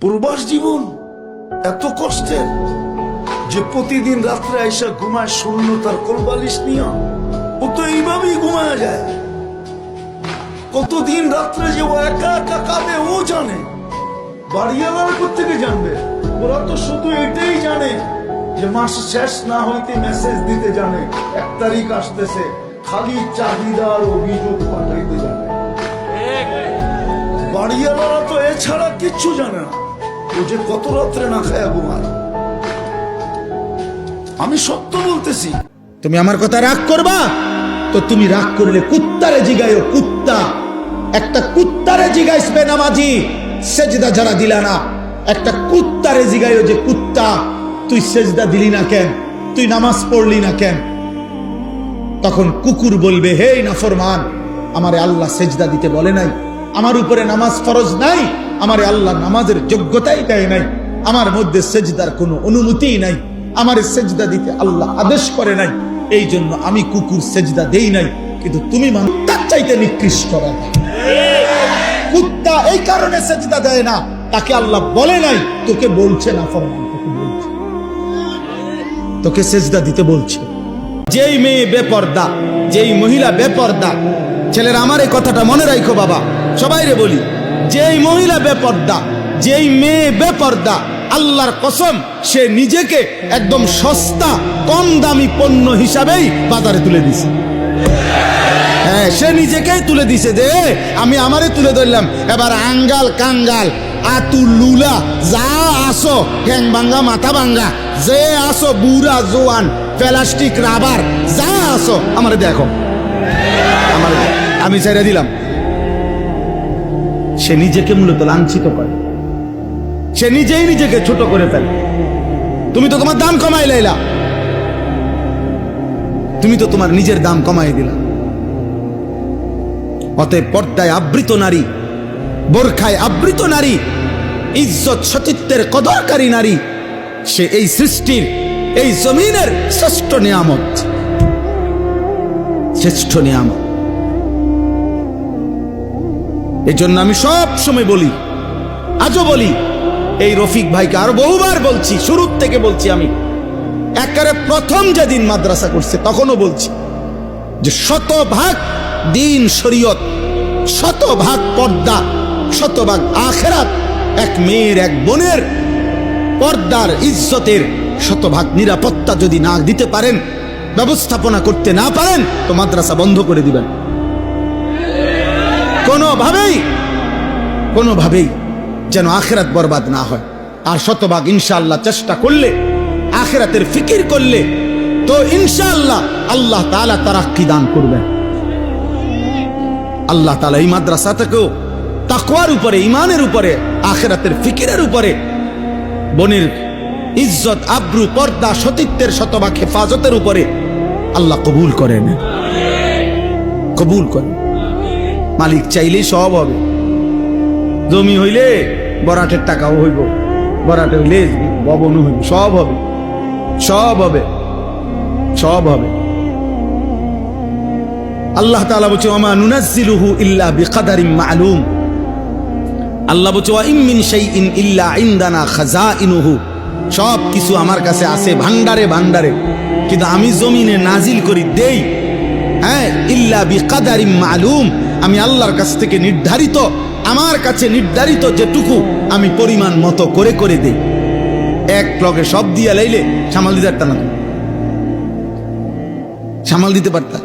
প্রবাস জীবন এত কষ্টের যে প্রতিদিন রাত্রে আইসা ঘুমায় শূন্যতার কোলবালিশ নিয়ে। ও তো এইভাবেই ঘুমায় যায়। কতদিন রাত্রে যে ও একা একা কাঁদে ও জানে, বাড়িওয়ালারা কোত্থেকে জানবে? ওরা তো শুধু এটাই জানে যে মাস শেষ না হইতে মেসেজ দিতে জানে 1 তারিখ আসতেছে, খালি চাহিদার অভিযোগ পাঠাইতে জানে। বাড়িওয়ালারা তো এছাড়া কিচ্ছু জানে না ও যে কত রাত্রে না খায় ঘুমায়। আমি সত্য বলতেছি। তুমি আমার কথা রাগ করবা তো তুমি রাগ করলে কুত্তারে জিগাইও। কুত্তা, একটা কুত্তারে জিগাইসবে নামাজি সেজদা যারা দিলা না, একটা কুত্তারে জিগাইও যে কুত্তা তুই সেজদা দিলি না কেন, তুই নামাজ পড়লি না কেন? তখন কুকুর বলবে, হে নাফরমান, আমারে আল্লাহ সেজদা দিতে বলে নাই, আমার উপরে নামাজ ফরজ নাই, আমারে আল্লাহ নামাজের যোগ্যতাই দেয় নাই, আমার মধ্যে সেজদার কোনো অনুমতিই নাই, আমারে সেজদা দিতে আল্লাহ আদেশ করে নাই, এই জন্য আমি কুকুর সেজদা দেই নাই। কিন্তু তুমি মানুষ তার চাইতে নিকৃষ্ট। কুত্তা এই কারণে সেজদা দেয় না, তাকে আল্লাহ বলে নাই, তোকে বলছে না ফরমান, তোকে বলছে, তোকে সেজদা দিতে বলছে। যেই মেয়ে বেপর্দা, যেই মহিলা বেপর্দা, ছেলেরা আমার এই কথাটা মনে রাখো বাবা, সবাইরে বলি, যেই মহিলা বেপর্দা, যেই মেয়ে বেপর্দা, আল্লাহর কসম সে নিজেকে একদম সস্তা কম দামি পণ্য হিসাবেই বাজারে তুলে দিছে। হ্যাঁ, সে নিজেকেই তুলে দিছে যে আমি আমারে তুলে ধরলাম, এবার আঙ্গাল কাঙ্গাল আতু লুলা যা আসো, ঠ্যাং ভাঙ্গা মাথা ভাঙ্গা যে আসো, বুড়া জোয়ান প্লাস্টিক রাবার যা আসো, আমারে দেখো, আমারে আমি ছেড়ে দিলাম। সে নিজেকে মূলত লাঞ্ছিত করে, সে নিজেই নিজেকে ছোট করে ফেলে। তুমি তো তোমার দাম কমাই লাইলা, তুমি তো তোমার নিজের দাম কমাই দিলা। অতএব পর্দায় আবৃত নারী, বোরখায় আবৃত নারী, ইজ্জত সতীত্বের কদরকারী নারী, সে এই সৃষ্টির, এই জমিনের শ্রেষ্ঠ নিয়ামত, শ্রেষ্ঠ নিয়ামত। এই জন্য আমি সব সময় বলি, আজও বলি, এই রফিক ভাইকে আরো বহুবার বলছি, শুরুর থেকে বলছি, আমি একেবারে প্রথম যেদিন মাদ্রাসা করছে তখনও বলছি যে 100% দিন শরীয়ত, 100% পর্দা, 100% আখিরাত, এক মেয়ের এক বোনের পর্দার ইজ্জতের 100% নিরাপত্তা যদি না দিতে পারেন, ব্যবস্থাপনা করতে না পারেন, তো মাদ্রাসা বন্ধ করে দিবেন। কোনোভাবেই যেন আখিরাত বরবাদ না হয়। আর 100% ইনশাআল্লাহ চেষ্টা করলে, আখিরাতের ফিকির করলে, তো ইনশাআল্লাহ আল্লাহ তাআলা তারাক্কি দান করবেন। আল্লাহ তাআলা এই মাদ্রাসাটাকেও তাকওয়ার উপরে, ঈমানের উপরে, আখিরাতের ফিকিরের উপরে, বোনের ইজ্জত আব্রু পর্দা সতীত্বের 100% হেফাজতের উপরে আল্লাহ কবুল করেন, কবুল করেন। মালিক চাইলেই সব হবে। জমি হইলে বরাটের টাকাও হইব, বরাটে হইলে ভবনও হইব, সব হবে, সব হবে, সব হবে। আল্লাহ তাআলা বলছে, ওয়া মা নুনাজ্জিলুহু ইল্লা বিকাদারিন মা'লুম। আল্লাহ বলছে, ওয়া ইম মিন শাইইন ইল্লা ইনদানা খাযাইনুহু। সব কিছু আমার কাছে আছে ভান্ডারে ভান্ডারে, কিন্তু আমি জমিনে নাজিল করি, দেই, হ্যাঁ, ইল্লা বিকাদারিন মা'লুম। আমি আল্লাহর কাছ থেকে নির্ধারিত, আমার কাছে নির্ধারিত যেটুকু আমি পরিমাণ মতো করে করে দেই। এক লগে সব দিয়া লাইলে সামাল দিতে পারতাম না, সামাল দিতে পারতাম।